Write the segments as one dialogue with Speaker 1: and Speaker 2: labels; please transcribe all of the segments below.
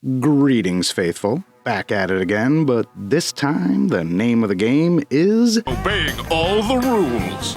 Speaker 1: Greetings, faithful. Back at it again, but this time the name of the game is
Speaker 2: Obeying all the rules,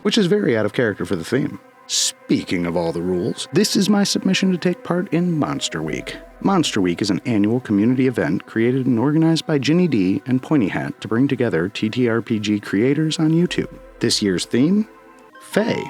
Speaker 1: which is very out of character for the theme. Speaking of all the rules, this is my submission to take part in Monster Week. Monster Week is an annual community event created and organized by Ginny D and Pointy Hat to bring together TTRPG creators on YouTube. This year's theme? Fey.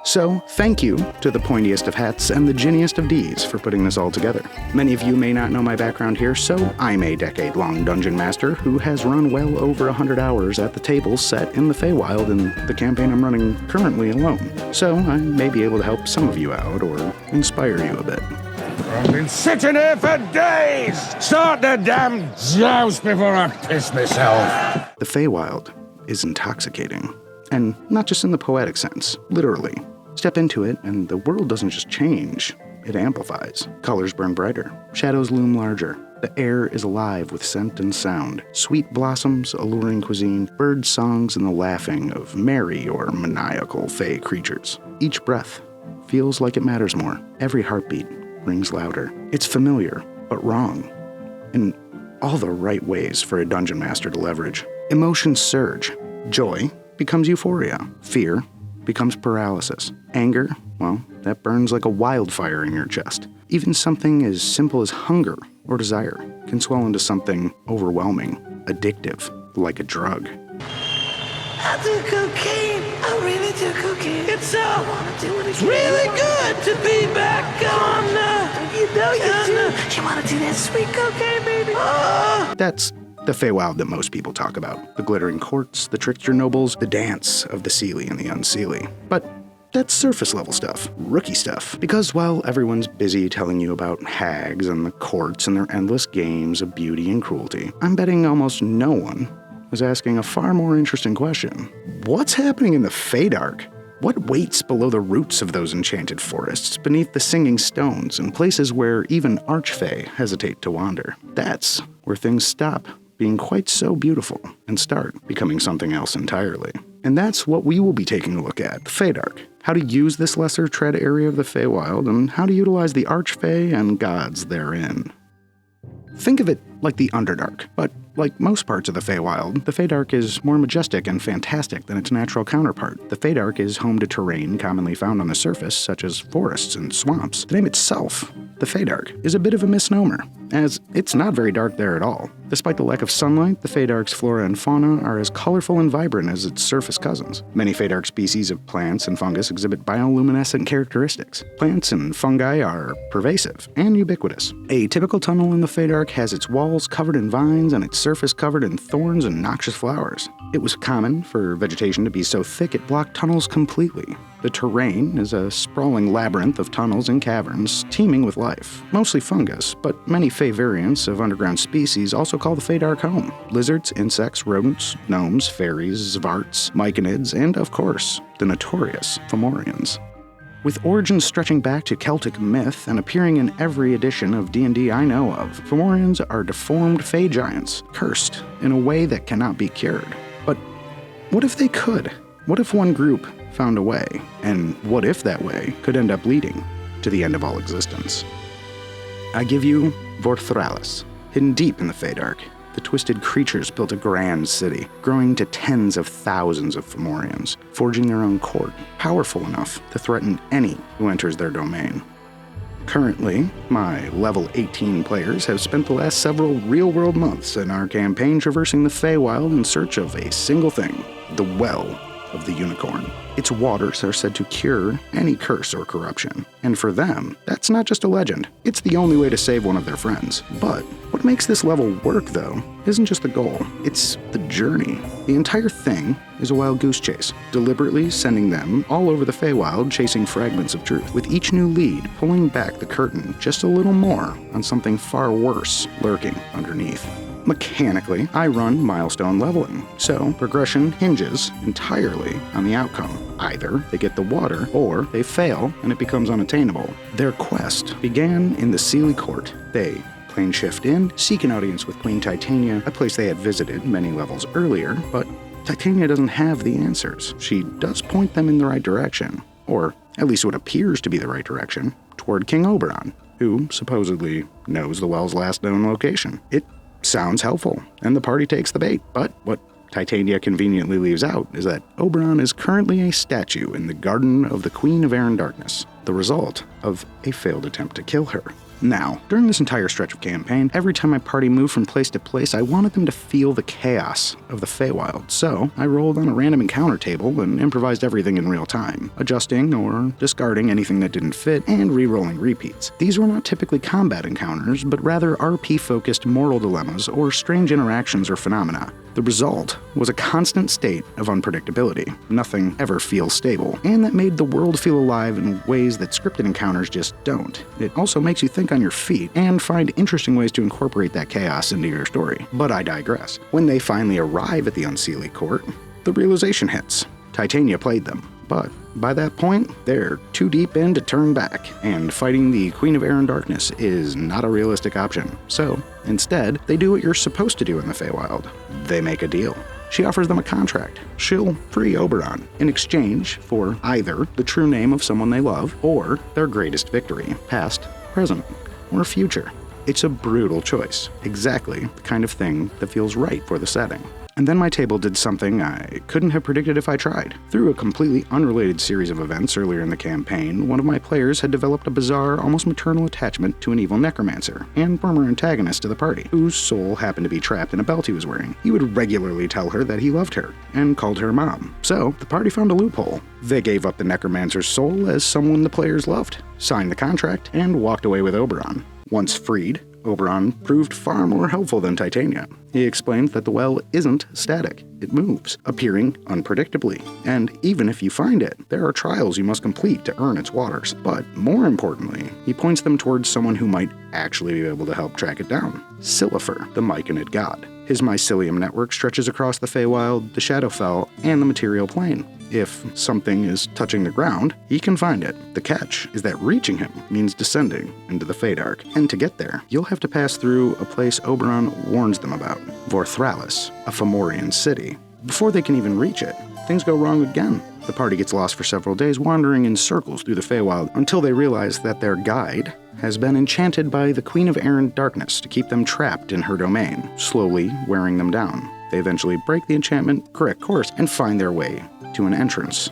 Speaker 1: So, thank you to the pointiest of hats and the ginniest of Ds for putting this all together. Many of you may not know my background here, so I'm a decade-long dungeon master who has run well over 100 hours at the table set in the Feywild in the campaign I'm running currently alone. So, I may be able to help some of you out or inspire you a bit.
Speaker 3: I've been sitting here for days! Start the damn joust before I piss myself!
Speaker 1: The Feywild is intoxicating. And not just in the poetic sense, literally. Step into it, and the world doesn't just change, it amplifies. Colors burn brighter, shadows loom larger. The air is alive with scent and sound, sweet blossoms, alluring cuisine, bird songs, and the laughing of merry or maniacal fey creatures. Each breath feels like it matters more. Every heartbeat rings louder. It's familiar, but wrong. In all the right ways for a dungeon master to leverage. Emotions surge. Joy becomes euphoria. Fear becomes paralysis. Anger, well, that burns like a wildfire in your chest. Even something as simple as hunger or desire can swell into something overwhelming, addictive, like a drug.
Speaker 4: I do cocaine. I really do cocaine. It's really good to be back on you know you do. You want to do that sweet cocaine, baby? Oh.
Speaker 1: That's the Feywild that most people talk about. The glittering courts, the trickster nobles, the dance of the Seelie and the Unseelie. But that's surface level stuff, rookie stuff. Because while everyone's busy telling you about hags and the courts and their endless games of beauty and cruelty, I'm betting almost no one is asking a far more interesting question. What's happening in the Feydark? What waits below the roots of those enchanted forests, beneath the singing stones, and places where even archfey hesitate to wander? That's where things stop being quite so beautiful and start becoming something else entirely. And that's what we will be taking a look at, the Feydark. How to use this lesser tread area of the Feywild, and how to utilize the archfey and gods therein. Think of it like the Underdark, but like most parts of the Feywild, the Feydark is more majestic and fantastic than its natural counterpart. The Feydark is home to terrain commonly found on the surface, such as forests and swamps. The name itself, the Feydark, is a bit of a misnomer, as it's not very dark there at all. Despite the lack of sunlight, the Feydark's flora and fauna are as colorful and vibrant as its surface cousins. Many Feydark species of plants and fungus exhibit bioluminescent characteristics. Plants and fungi are pervasive and ubiquitous. A typical tunnel in the Feydark has its walls covered in vines and its surface covered in thorns and noxious flowers. It was common for vegetation to be so thick it blocked tunnels completely. The terrain is a sprawling labyrinth of tunnels and caverns teeming with life, mostly fungus, but many Fey variants of underground species also call the Feydark home. Lizards, insects, rodents, gnomes, fairies, zvarts, myconids, and of course, the notorious Fomorians. With origins stretching back to Celtic myth and appearing in every edition of D&D I know of, Fomorians are deformed Fey giants, cursed in a way that cannot be cured. But what if they could? What if one group found a way? And what if that way could end up leading to the end of all existence? I give you Vorthralis. Hidden deep in the Feydark, the twisted creatures built a grand city, growing to tens of thousands of Fomorians, forging their own court, powerful enough to threaten any who enters their domain. Currently, my level 18 players have spent the last several real-world months in our campaign traversing the Feywild in search of a single thing, the Well of the Unicorn. Its waters are said to cure any curse or corruption, and for them, that's not just a legend, it's the only way to save one of their friends. But what makes this level work, though, isn't just the goal, it's the journey. The entire thing is a wild goose chase, deliberately sending them all over the Feywild chasing fragments of truth, with each new lead pulling back the curtain just a little more on something far worse lurking underneath. Mechanically, I run milestone leveling, so progression hinges entirely on the outcome. Either they get the water, or they fail and it becomes unattainable. Their quest began in the Seelie Court. They plane shift in, seek an audience with Queen Titania, a place they had visited many levels earlier, but Titania doesn't have the answers. She does point them in the right direction, or at least what appears to be the right direction, toward King Oberon. who supposedly knows the well's last known location. It sounds helpful, and the party takes the bait, but what Titania conveniently leaves out is that Oberon is currently a statue in the Garden of the Queen of Air and Darkness, the result of a failed attempt to kill her. Now, during this entire stretch of campaign, every time my party moved from place to place, I wanted them to feel the chaos of the Feywild, so I rolled on a random encounter table and improvised everything in real time, adjusting or discarding anything that didn't fit, and re-rolling repeats. These were not typically combat encounters, but rather RP-focused moral dilemmas or strange interactions or phenomena. The result was a constant state of unpredictability. Nothing ever feels stable, and that made the world feel alive in ways that scripted encounters just don't. It also makes you think on your feet and find interesting ways to incorporate that chaos into your story. But I digress. When they finally arrive at the Unseelie Court, the realization hits. Titania played them, but by that point, they're too deep in to turn back, and fighting the Queen of Air and Darkness is not a realistic option. So, instead, they do what you're supposed to do in the Feywild. They make a deal. She offers them a contract. She'll free Oberon in exchange for either the true name of someone they love or their greatest victory, past, present, or future. It's a brutal choice, exactly the kind of thing that feels right for the setting. And then my table did something I couldn't have predicted if I tried. Through a completely unrelated series of events earlier in the campaign, one of my players had developed a bizarre, almost maternal attachment to an evil necromancer and former antagonist to the party, whose soul happened to be trapped in a belt he was wearing. He would regularly tell her that he loved her and called her mom. So the party found a loophole. They gave up the necromancer's soul as someone the players loved, signed the contract, and walked away with Oberon. Once freed, Oberon proved far more helpful than Titania. He explained that the well isn't static. It moves, appearing unpredictably. And even if you find it, there are trials you must complete to earn its waters. But more importantly, he points them towards someone who might actually be able to help track it down. Silifer, the Myconid god. His mycelium network stretches across the Feywild, the Shadowfell, and the material plane. If something is touching the ground, he can find it. The catch is that reaching him means descending into the Feydark. And to get there, you'll have to pass through a place Oberon warns them about, Vorthralis, a Fomorian city. Before they can even reach it, things go wrong again. The party gets lost for several days, wandering in circles through the Feywild until they realize that their guide has been enchanted by the Queen of Air and Darkness to keep them trapped in her domain, slowly wearing them down. They eventually break the enchantment, correct course, and find their way to an entrance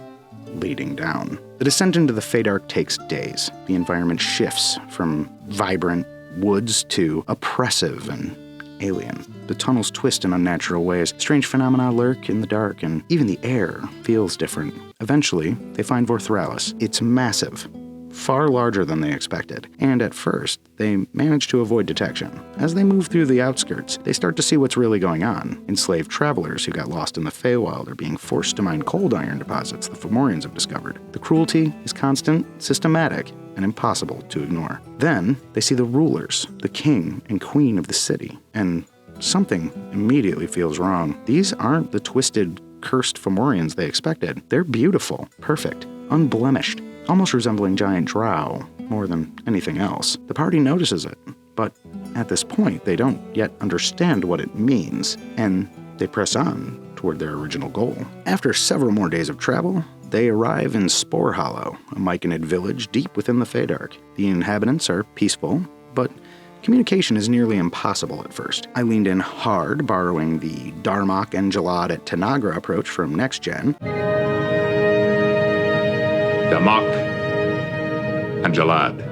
Speaker 1: leading down. The descent into the Feydark takes days. The environment shifts from vibrant woods to oppressive and alien. The tunnels twist in unnatural ways. Strange phenomena lurk in the dark, and even the air feels different. Eventually, they find Vorthralis. It's massive, far larger than they expected, and at first, they manage to avoid detection. As they move through the outskirts, they start to see what's really going on. Enslaved travelers who got lost in the Feywild are being forced to mine cold iron deposits the Fomorians have discovered. The cruelty is constant, systematic, and impossible to ignore. Then, they see the rulers, the king and queen of the city, and something immediately feels wrong. These aren't the twisted, cursed Fomorians they expected. They're beautiful, perfect, unblemished, almost resembling giant drow more than anything else. The party notices it, but at this point, they don't yet understand what it means, and they press on toward their original goal. After several more days of travel, they arrive in Spore Hollow, a Myconid village deep within the Feydark. The inhabitants are peaceful, but communication is nearly impossible at first. I leaned in hard, borrowing the Darmok and Jalad at Tanagra approach from Next Gen.
Speaker 2: Damok and Jalad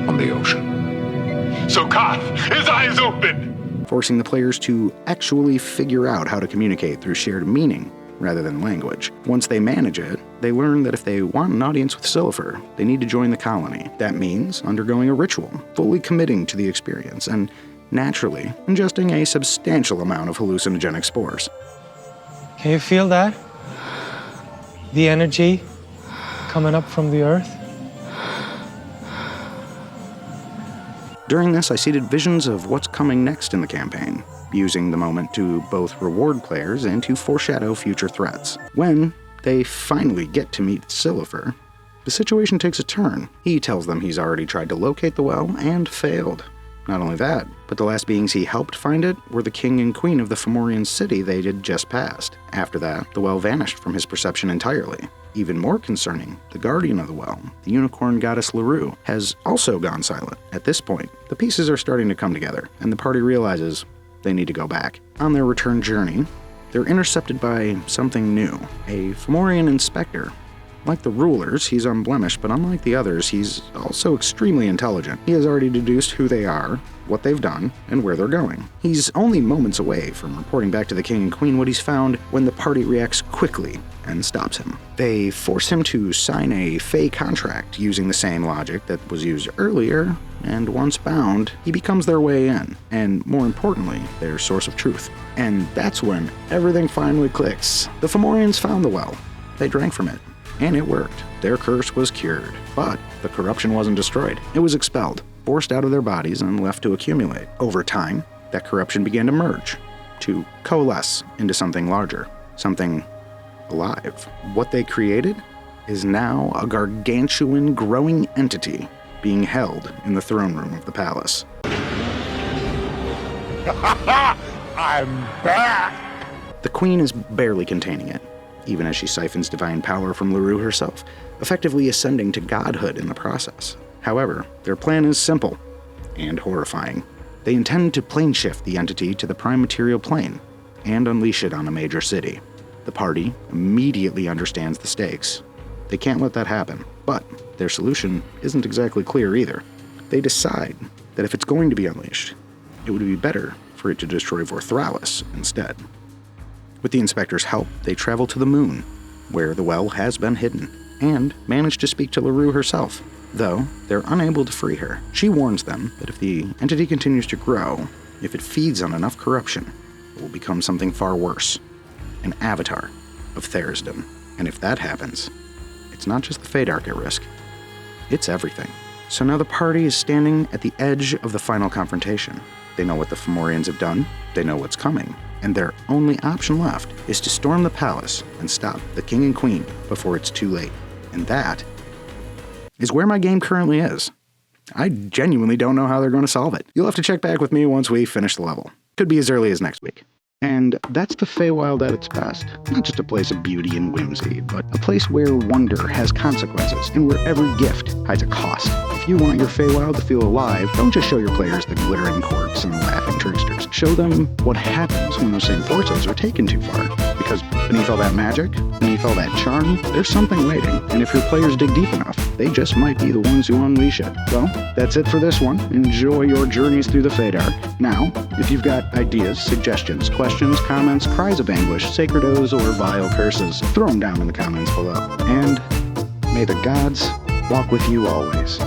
Speaker 2: on the ocean. So Koth, his eyes open!
Speaker 1: Forcing the players to actually figure out how to communicate through shared meaning rather than language. Once they manage it, they learn that if they want an audience with Silifer, they need to join the colony. That means undergoing a ritual, fully committing to the experience, and naturally ingesting a substantial amount of hallucinogenic spores.
Speaker 5: Can you feel that? The energy coming up from the earth?
Speaker 1: During this, I seeded visions of what's coming next in the campaign, using the moment to both reward players and to foreshadow future threats. When they finally get to meet Silifer, the situation takes a turn. He tells them he's already tried to locate the well and failed. Not only that, but the last beings he helped find it were the king and queen of the Fomorian city they had just passed. After that, the well vanished from his perception entirely. Even more concerning, the guardian of the well, the unicorn goddess LaRue, has also gone silent. At this point, the pieces are starting to come together, and the party realizes they need to go back. On their return journey, they're intercepted by something new, a Fomorian inspector. Like the rulers, he's unblemished, but unlike the others, he's also extremely intelligent. He has already deduced who they are, what they've done, and where they're going. He's only moments away from reporting back to the king and queen what he's found when the party reacts quickly and stops him. They force him to sign a Fey contract using the same logic that was used earlier, and once bound, he becomes their way in, and more importantly, their source of truth. And that's when everything finally clicks. The Fomorians found the well. They drank from it. And it worked. Their curse was cured. But the corruption wasn't destroyed. It was expelled, forced out of their bodies, and left to accumulate. Over time, that corruption began to merge, to coalesce into something larger, something alive. What they created is now a gargantuan growing entity being held in the throne room of the palace.
Speaker 3: I'm back!
Speaker 1: The queen is barely containing it, even as she siphons divine power from LaRue herself, effectively ascending to godhood in the process. However, their plan is simple and horrifying. They intend to plane shift the entity to the prime material plane and unleash it on a major city. The party immediately understands the stakes. They can't let that happen, but their solution isn't exactly clear either. They decide that if it's going to be unleashed, it would be better for it to destroy Vorthralis instead. With the inspector's help, they travel to the moon, where the well has been hidden, and manage to speak to LaRue herself, though they're unable to free her. She warns them that if the entity continues to grow, if it feeds on enough corruption, it will become something far worse, an avatar of Therisdom. And if that happens, it's not just the Feydark at risk, it's everything. So now the party is standing at the edge of the final confrontation. They know what the Fomorians have done, they know what's coming, and their only option left is to storm the palace and stop the king and queen before it's too late. And that is where my game currently is. I genuinely don't know how they're going to solve it. You'll have to check back with me once we finish the level. Could be as early as next week. And that's the Feywild at its best. Not just a place of beauty and whimsy, but a place where wonder has consequences, and where every gift hides a cost. If you want your Feywild to feel alive, don't just show your players the glittering courts and the laughing tricksters. Show them what happens when those same forces are taken too far. Because beneath all that magic, beneath all that charm, there's something waiting. And if your players dig deep enough, they just might be the ones who unleash it. Well, that's it for this one. Enjoy your journeys through the Feydark. Now, if you've got ideas, suggestions, questions, comments, cries of anguish, sacred oaths, or vile curses, throw them down in the comments below. And may the gods walk with you always.